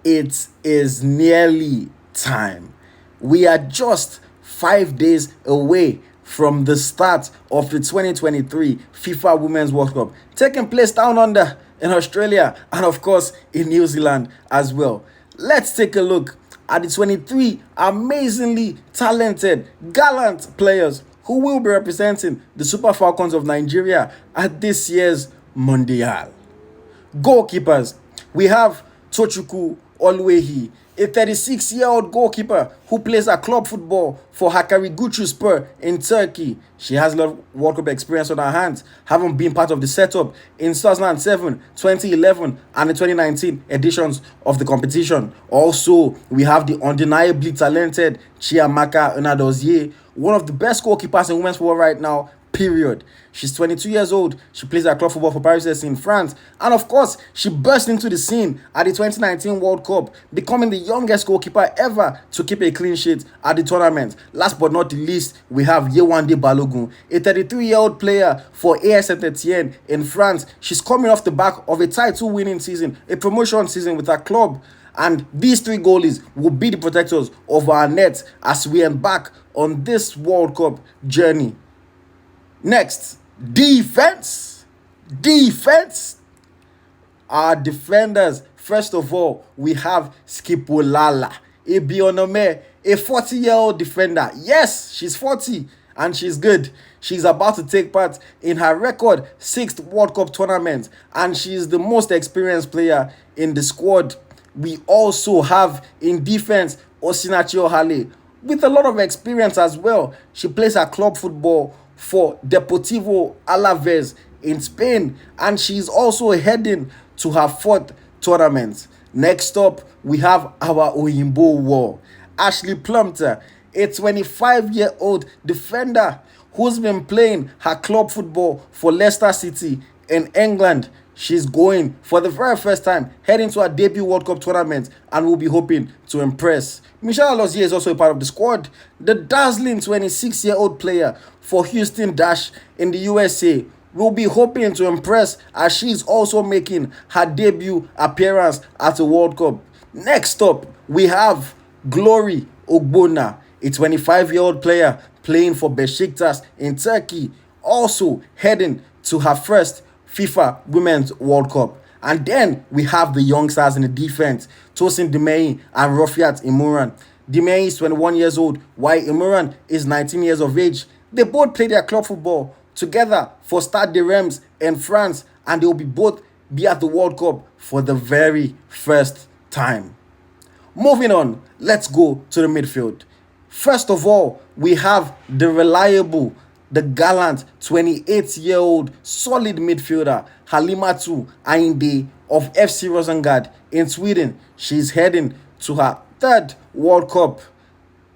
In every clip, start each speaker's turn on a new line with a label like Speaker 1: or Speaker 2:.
Speaker 1: It is nearly time. We are just 5 days away from the start of the 2023 FIFA Women's World Cup, taking place down under in Australia and, of course, in New Zealand as well. Let's take a look at the 23 amazingly talented, gallant players who will be representing the Super Falcons of Nigeria at this year's Mondial. Goalkeepers, we have Tochukwu Oluwehi, a 36-year-old goalkeeper who plays a club football for Hakkari in Turkey. She has a lot of World Cup experience on her hands, having been part of the setup in 2007, 2011, and the 2019 editions of the competition. Also, we have the undeniably talented Chiamaka Nnadozie, one of the best goalkeepers in women's football right now, period. She's 22 years old. She plays at club football for Paris FC in France. And of course, she burst into the scene at the 2019 World Cup, becoming the youngest goalkeeper ever to keep a clean sheet at the tournament. Last but not the least, we have Yewande Balogun, a 33-year-old player for AS Saint-Etienne in France. She's coming off the back of a title-winning season, a promotion season with her club. And these three goalies will be the protectors of our net as we embark on this World Cup journey. Next, defense. Our defenders. First of all, we have Skipolala Ebionome, a 40-year-old defender. Yes, she's 40 and she's good. She's about to take part in her record 6th World Cup tournament, and she's the most experienced player in the squad. We also have in defense Osinachi Ohale with a lot of experience as well. She plays her club football for Deportivo Alaves in Spain, and she's also heading to her 4th tournament. Next up, we have our Oyinbo War, Ashley Plumter, a 25-year-old defender who's been playing her club football for Leicester City in England. She's going for the very first time, heading to her debut World Cup tournament, and will be hoping to impress. Michelle Alozie is also a part of the squad. The dazzling 26-year-old player for Houston Dash in the USA will be hoping to impress as she's also making her debut appearance at the World Cup. Next up, we have Glory Ogbonna, a 25-year-old player playing for Besiktas in Turkey, also heading to her first FIFA Women's World Cup. And then we have the young stars in the defense, Tosin Dimei and Rofiat Imran. Dimei is 21 years old, while Imran is 19 years of age. They both play their club football together for Stade de Reims in France, and they will both be at the World Cup for the very first time. Moving on, let's go to the midfield. First of all, we have the reliable, the gallant 28-year-old solid midfielder Halimatu Ainde of FC Rosengard in Sweden. She's heading to her 3rd World Cup.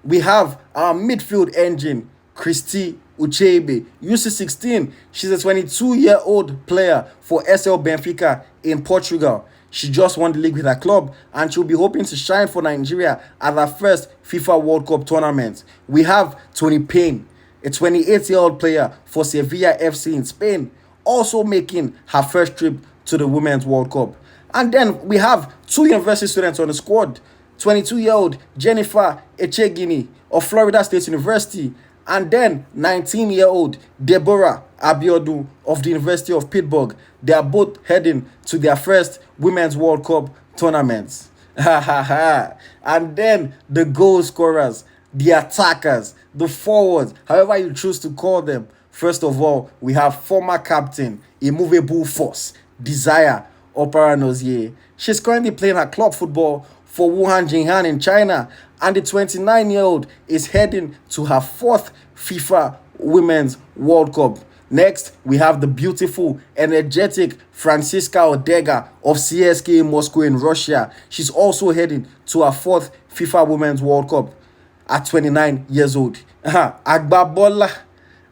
Speaker 1: We have our midfield engine, Christy Uchebe, UC16. She's a 22-year-old player for SL Benfica in Portugal. She just won the league with her club, and she'll be hoping to shine for Nigeria at her first FIFA World Cup tournament. We have Tony Payne, a 28-year-old player for Sevilla FC in Spain, also making her first trip to the Women's World Cup. And then we have 2 university students on the squad, 22-year-old Jennifer Echegini of Florida State University, and then 19-year-old Deborah Abiodun of the University of Pittsburgh. They are both heading to their first Women's World Cup tournaments. And then the goal scorers, the attackers, the forwards, however you choose to call them. First of all, we have former captain, immovable force, Desire Oparanozie. She's currently playing her club football for Wuhan Jinhan in China, and the 29-year-old is heading to her 4th FIFA Women's World Cup. Next, we have the beautiful, energetic Francisca Odega of CSKA Moscow in Russia. She's also heading to her 4th FIFA Women's World Cup at 29 years old. Agbabola,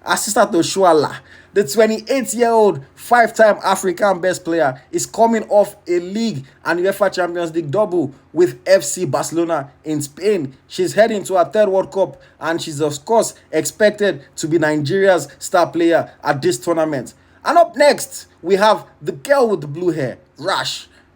Speaker 1: assistant to Shuala, the 28-year-old 5-time African best player, is coming off a league and UEFA Champions League double with FC Barcelona in Spain. She's heading to her 3rd World Cup, and she's of course expected to be Nigeria's star player at this tournament. And up next, we have the girl with the blue hair,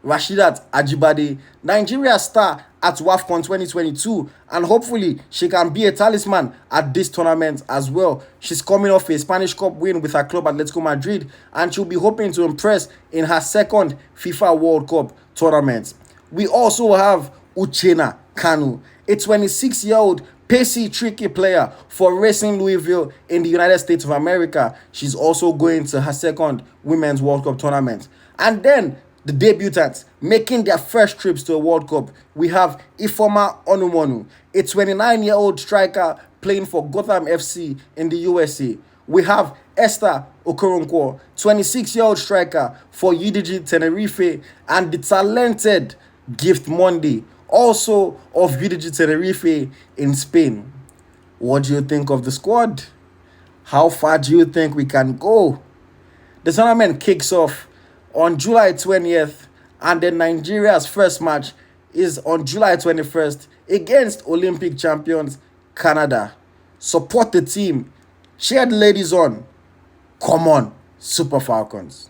Speaker 1: Rashidat Ajibade, Nigeria star at WAFCON 2022, and hopefully she can be a talisman at this tournament as well. She's coming off a Spanish Cup win with her club Atletico Madrid, and she'll be hoping to impress in her second FIFA World Cup tournament. We also have Uchenna Kanu, a 26-year-old pacey, tricky player for Racing Louisville in the United States of America. She's also going to her second Women's World Cup tournament. And then the debutants making their first trips to a World Cup. We have Ifeoma Onumonu, a 29-year-old striker playing for Gotham FC in the USA. We have Esther Okoronkwo, 26-year-old striker for UDG Tenerife, and the talented Gift Monday, also of UDG Tenerife in Spain. What do you think of the squad? How far do you think we can go? The tournament kicks off on July 20th, and then Nigeria's first match is on July 21st against Olympic champions Canada. Support the team. Cheer the ladies on. Come on, Super Falcons.